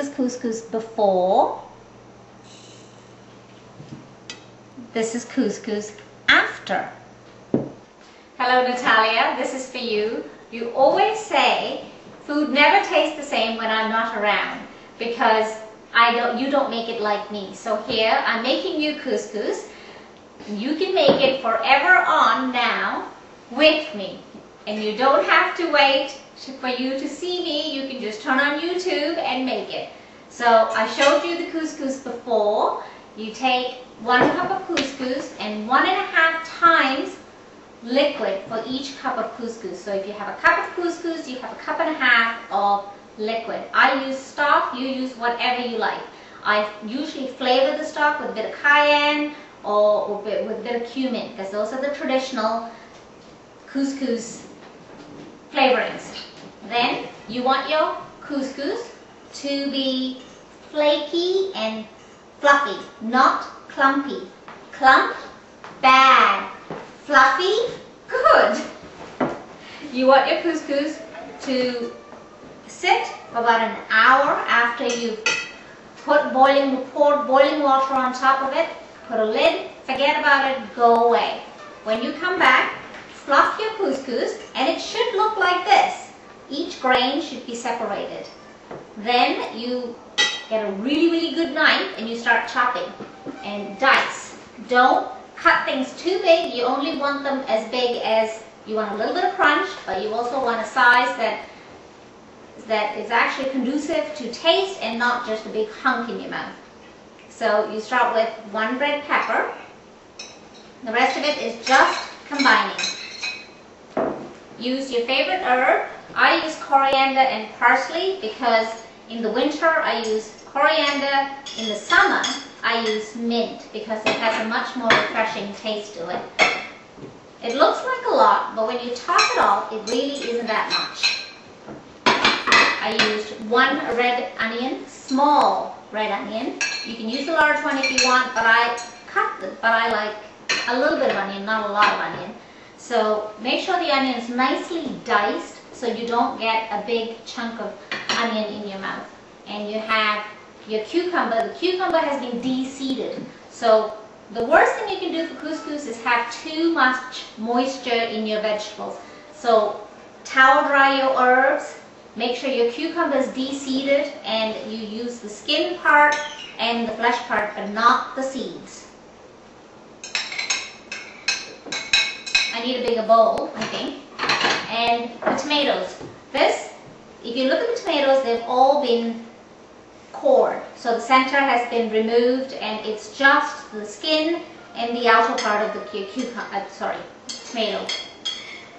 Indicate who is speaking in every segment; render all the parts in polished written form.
Speaker 1: is couscous before. This is couscous after. Hello Natalia, this is for you. You always say food never tastes the same when I'm not around because you don't make it like me. So here I'm making you couscous. You can make it forever on now with me. And you don't have to wait for you to see me. You can just turn on YouTube and make it. So I showed you the couscous before. You take 1 cup of couscous and 1.5 times liquid for each cup of couscous. So if you have a cup of couscous, you have a 1.5 cups of liquid. I use stock, you use whatever you like. I usually flavor the stock with a bit of cayenne or with a bit of cumin because those are the traditional couscous flavorings. Then you want your couscous to be flaky and fluffy, not clumpy. Clump, bad. Fluffy, good. You want your couscous to sit for about an hour after you've poured boiling water on top of it. Put a lid, forget about it, go away. When you come back, fluff your couscous and it should look like this. Each grain should be separated. Then you get a really good knife and you start chopping and dice. Don't cut things too big. You only want them as big as you want a little bit of crunch, but you also want a size that is actually conducive to taste and not just a big hunk in your mouth. So you start with 1 red pepper. The rest of it is just combining. Use your favorite herb. I use coriander and parsley because in the winter I use coriander. In the summer I use mint because it has a much more refreshing taste to it. It looks like a lot, but when you top it off, it really isn't that much. I used 1 red onion, small red onion. You can use a large one if you want, but I like a little bit of onion, not a lot of onion. So make sure the onion is nicely diced so you don't get a big chunk of onion in your mouth. And you have your cucumber. The cucumber has been de-seeded. So the worst thing you can do for couscous is have too much moisture in your vegetables. So towel dry your herbs. Make sure your cucumber is de-seeded and you use the skin part and the flesh part, but not the seeds. I need a bigger bowl, I think. And the tomatoes. If you look at the tomatoes, they've all been cored. So the center has been removed and it's just the skin and the outer part of the tomato.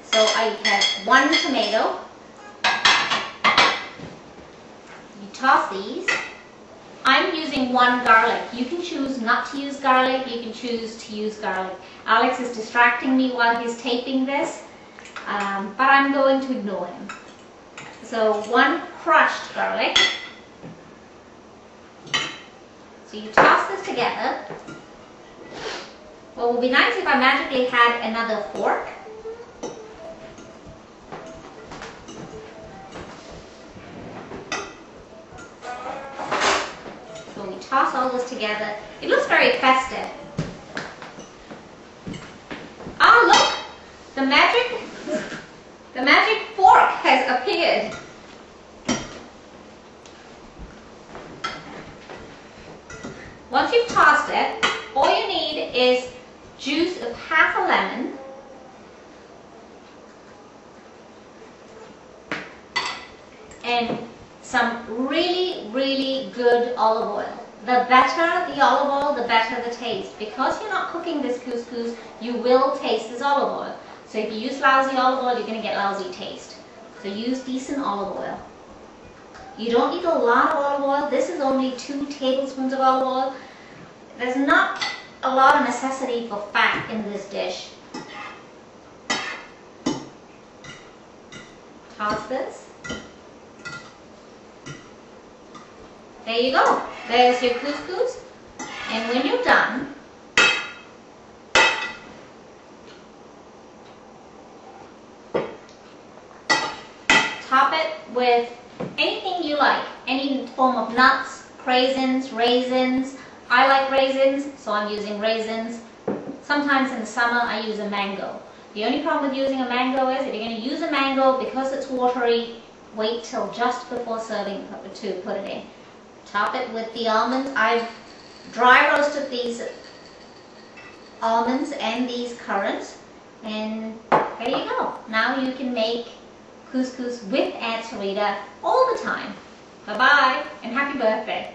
Speaker 1: So I have 1 tomato. You toss these. I'm using 1 garlic. You can choose not to use garlic. You can choose to use garlic. Alex is distracting me while he's taping this, but I'm going to ignore him. So 1 crushed garlic. So you toss this together. Well, it would be nice if I magically had another fork. So we toss all this together. It looks very festive. Ah, look! The magic fork has appeared. Once you've tossed it, all you need is juice of half a lemon, and some really good olive oil. The better the olive oil, the better the taste. Because you're not cooking this couscous, you will taste this olive oil. So if you use lousy olive oil, you're going to get lousy taste. So use decent olive oil. You don't need a lot of olive oil. This is only 2 tablespoons of olive oil. There's not a lot of necessity for fat in this dish. Toss this. There you go. There's your couscous. And when you're done, top it with anything you like, any form of nuts, craisins, raisins. I like raisins, so I'm using raisins. Sometimes in the summer I use a mango. The only problem with using a mango is if you're going to use a mango, because it's watery, wait till just before serving to put it in. Top it with the almonds. I've dry roasted these almonds and these currants, and there you go. Now you can make couscous with Aunt Sarita all the time. Bye-bye and happy birthday.